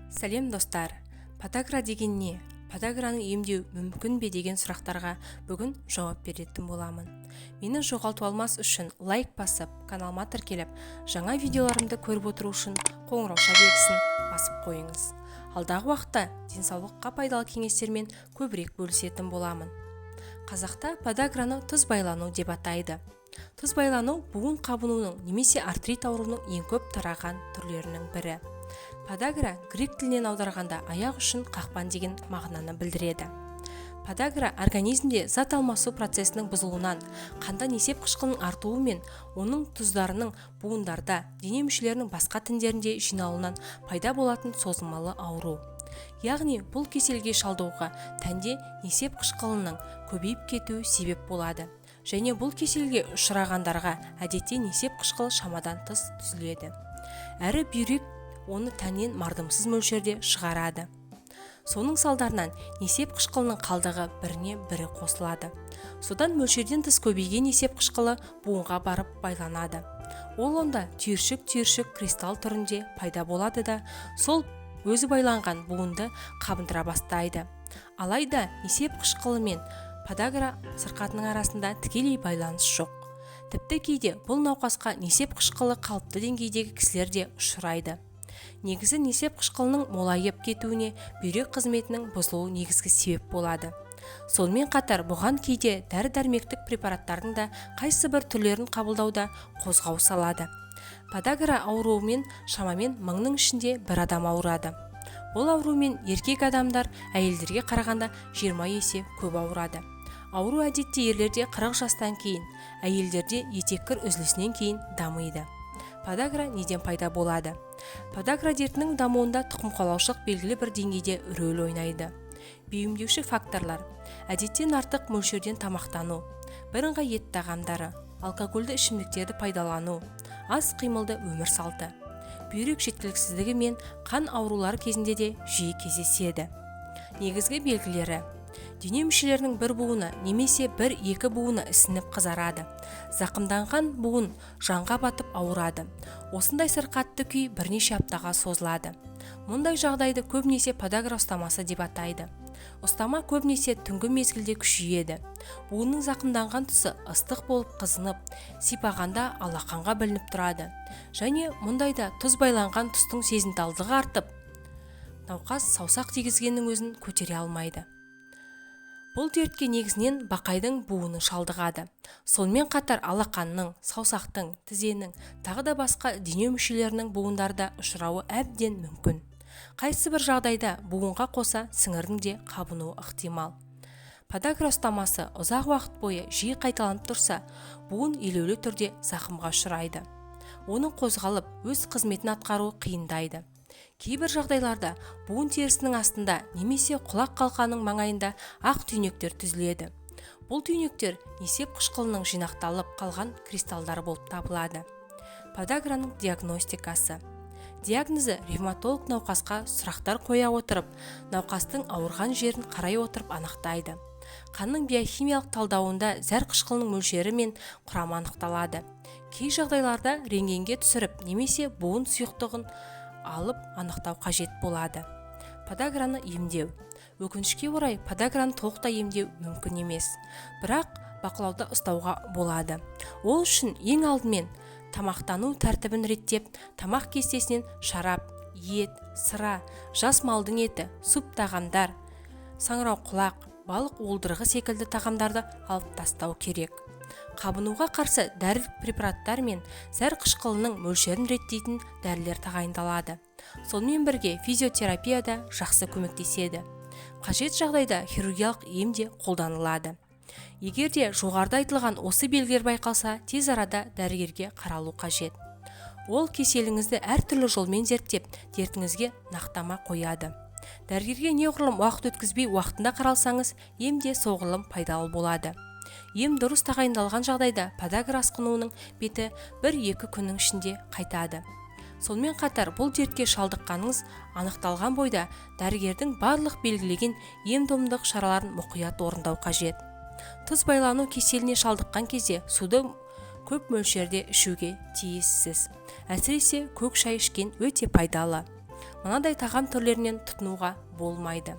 Сәлем достар, подагра деген не? Подаграны емдеу мүмкін бе деген сұрақтарға бүгін жауап беретін боламын. Мені жоғалту алмас үшін лайк басып, каналыма тіркеліп, жаңа видеоларымды көріп отыру үшін қоңырауша белгісін басып қойыңыз. Алдағы уақытта денсаулыққа пайдалы кеңестермен көбірек бөлісетін боламын. Қазақта подаграны тұз байлану деп атайды. Тұз байлану буын қабынуының немесе артрит ауруының ең көп тараған түрлерінің бірі. Подагра грек тілінен аударғанда аяқ үшін қақпан деген мағынаны білдіреді. Подагра организмде зат алмасу процесінің бұзылуынан, қанда несеп қышқылының артуы мен оның тұздарының буындарда, дене мүшелерінің басқа тіндерінде жиналуынан пайда болатын созылмалы ауру. Яғни бұл кеселге шалдығуға тәнде несеп қышқылының көбейіп кетуі себеп болады. Және бұл кеселге ұшырағандарға әдетте несеп қышқылы шамадан тыс түзіледі. Әрі бүйрек оны тәннен мардымсыз мөлшерде шығарады. Соның салдарынан несеп қышқылының қалдығы біріне бірі қосылады. Содан мөлшерден тыс көбейген несеп қышқылы буынға барып байланады. Ол онда түйіршік кристалл түрінде пайда болады да, сол өзі байланған буынды қабындыра бастайды. Алайда несеп қышқылы мен подагра сырқатының арасында тікелей байланыс жоқ. Тіпті кейде бұл науқасқа несеп қышқылы қалыпты деңгейдегі кісілер де ұшырайды. Негізі несеп қышқылының молайып кетуіне бүйрек қызметінің бұзылуы негізгі себеп болады. Сонымен қатар бұған кейде дәрі-дәрмектік препараттардың да қайсы бір түрлерін қабылдауда қозғау салады. Подагра ауруымен шамамен 1000-ның ішінде бір адам ауырады. Бұл аурумен еркек адамдар әйелдерге қарағанда 20 есе көп ауырады. Ауру әдетте ерлерде 40 жастан кейін, әйелдерде етеккір үзілісінен кейін дамиды. Подагра неден пайда болады? Подагра дертінің дамуында тұқымқуалаушылық белгілі бір деңгейде рөл ойнайды. Бейімдеуші факторлар: әдеттен артық мөлшерден тамақтану, бірыңғай ет тағамдары, алкогольді ішімдіктерді пайдалану, аз қимылды өмір салты, бүйрек жеткіліксіздігі мен қан аурулары кезінде де жиі кездеседі. Негізгі белгілері: дене мүшелерінің бір буыны немесе бір-екі буыны ісініп қызарады. Зақымданған буын жанға батып ауырады. Осындай сырқатты күй бірнеше аптаға созылады. Мұндай жағдайды көбінесе подагра ұстамасы деп атайды. Ұстама көбінесе түнгі мезгілде күшейеді. Буынның зақымданған тұсы ыстық болып қызынып, сипағанда алақанға білініп тұрады. Және мұндайда тұз байланған тұстың сезімталдығы артып, науқас саусақ тигізгеннің өзін көтере алмайды. Бұл дертке негізінен бақайдың буыны шалдығады. Сонымен қатар алақанның, саусақтың, тізенің, тағы да басқа дене мүшелерінің буындарда ұшырауы әбден мүмкін. Қайсы бір жағдайда буынға қоса сіңірдің де қабынуы ықтимал. Подагра ұстамасы ұзақ уақыт бойы жиі қайталанып тұрса, буын елеулі түрде зақымға ұшырайды. Оның қозғалып, өз қызметін атқаруы қиындайды. Кейбір жағдайларда буын терісінің астында немесе құлақ қалқаның маңайында ақ түйнектер түзіледі. Бұл түйнектер несеп қышқылының жинақталып қалған кристалдар болып табылады. Подаграның диагностикасы. Диагнозы ревматолог науқасқа сұрақтар қоя отырып, науқастың ауырған жерін қарай отырып анықтайды. Қанның биохимиялық талдауында зәр қышқылының мөлшері мен құрамы анықталады. Кей жағдайларда рентгенге түсіріп немесе буын сұйықтығын алып анықтау қажет болады. Подаграны емдеу. Өкінішке орай подаграны толықтай емдеу мүмкін емес, бірақ бақылауда ұстауға болады. Ол үшін ең алдымен тамақтану тәртібін реттеп, тамақ кестесінен шарап, ет, сыра, жас малдың еті, суп тағамдар, саңырауқұлақ, балық уылдырығы секілді тағамдарды алып тастау керек. Қабынуға қарсы дәрілік препараттар мен зәр қышқылының мөлшерін реттейтін дәрілер тағайындалады. Сонымен бірге физиотерапия да жақсы көмектеседі. Қажет жағдайда хирургиялық ем де қолданылады. Егер де жоғарыда айтылған осы белгілер байқалса, тез арада дәрігерге қаралу қажет. Ол кеселіңізді әртүрлі жолмен зерттеп, дертіңізге нақтама қояды. Дәрігерге неғұрлым уақыт өткізбей уақытында қаралсаңыз, ем де соғұрлым пайдалы болады. Ем дұрыс тағайындалған жағдайда подагра асқынуының беті 1-2 күннің ішінде қайтады. Сонымен қатар бұл дертке шалдыққаныңыз анықталған бойда дәрігердің барлық белгілеген ем-домдық шараларын мұқият орындау қажет. Тұз байлану кеселіне шалдыққан кезде суды көп мөлшерде ішуге тиіссіз. Әсіресе көк шай ішкен өте пайдалы. мынадай тағам түрлерінен тұтынуға болмайды.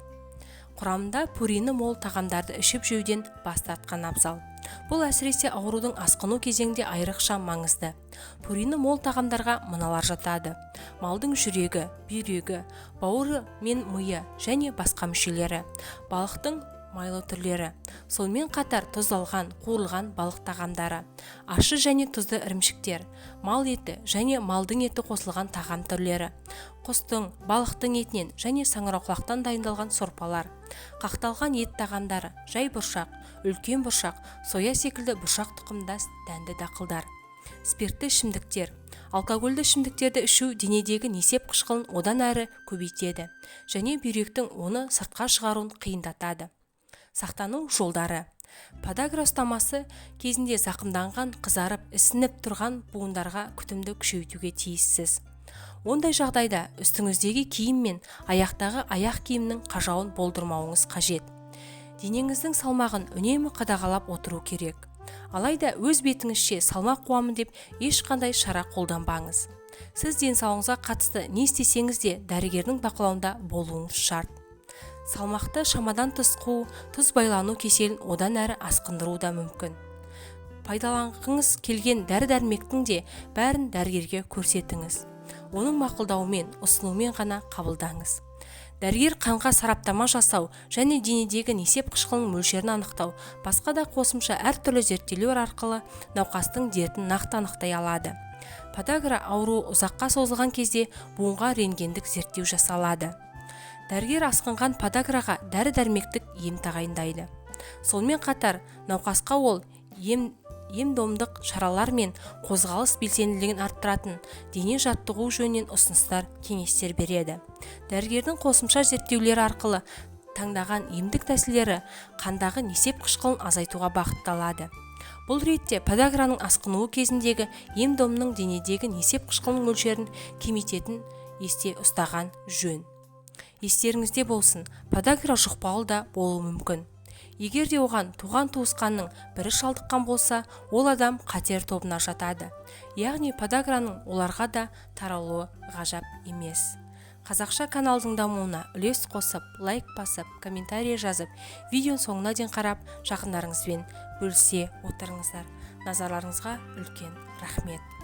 Құрамында пурины мол тағамдарды ішіп жеуден бас тартқан абзал. Бұл әсіресе аурудың асқыну кезеңде айрықша маңызды. Пурины мол тағамдарға мыналар жатады: малдың жүрегі, бүйрегі, бауыры мен миы және басқа мүшелері, балықтың майлы түрлері, сонымен қатар тұздалған, қуырылған балық тағамдары, ащы және тұзды ірімшіктер, мал еті және малдың еті қосылған тағам түрлері, құстың, балықтың етінен және саңырауқұлақтан дайындалған сорпалар, қақталған ет тағамдары, жай бұршақ, үлкен бұршақ, соя секілді бұршақ тұқымдас дәнді дақылдар. Спиртті ішімдіктер. Алкогольді ішімдіктерді ішу денедегі несеп қышқылын одан әрі көбейтеді және бүйректің оны сыртқа шығаруын қиындатады. Сақтану жолдары. Подагра ұстамасы кезінде зақымданған, қызарып, ісініп тұрған буындарға күтімді күшейтуге тиіссіз. Ондай жағдайда үстіңіздегі киім мен аяқтағы аяқ киімнің қажауын болдырмауыңыз қажет. Денеңіздің салмағын үнемі қадағалап отыру керек. Алайда өз бетіңізше салмақ қуамын деп ешқандай шара қолданбаңыз. Сіз денсаулығыңызға қатысты не істесеңіз де дәрігердің бақылауында болуыңыз шарт. Салмақты шамадан тыс қуу, тұз байлану кеселін одан әрі асқындыру да мүмкін. Пайдаланғыңыз келген дәрі-дәрмектің де бәрін дәрігерге көрсетіңіз. Оның мақұлдауымен, ұсынуымен ғана қабылдаңыз. Дәрігер қанға сараптама жасау және денедегі несеп қышқылының мөлшерін анықтау, басқа да қосымша әртүрлі зерттеулер арқылы науқастың дертін нақты анықтай алады. Подагра ауруы ұзаққа созылған кезде буынға рентгендік зерттеу жасалады. Дәрігер асқынған подаграға дәрі-дәрмектік ем тағайындайды. Сонымен қатар науқасқа ол ем-домдық шаралар мен қозғалыс белсенділігін арттыратын дене жаттығу жөнінен ұсыныстар, кеңестер береді. Дәрігердің қосымша зерттеулері арқылы таңдаған емдік тәсілдері қандағы несеп қышқылын азайтуға бағытталады. Бұл ретте подаграның асқынуы кезіндегі ем-домның денедегі несеп қышқылының мөлшерін кемитетін есте ұстаған жөн. Естеріңізде болсын, подагра жұқпалы да болуы мүмкін. Егер де оған туған-туысқанның бірі шалдыққан болса, ол адам қатер тобына жатады. Яғни подаграның оларға да таралуы ғажап емес. Қазақша каналдың дамуына үлес қосып, лайк басып, комментарий жазып, видео соңына дейін қарап, жақындарыңызбен бөлісе отырыңыздар. Назарларыңызға үлкен рахмет.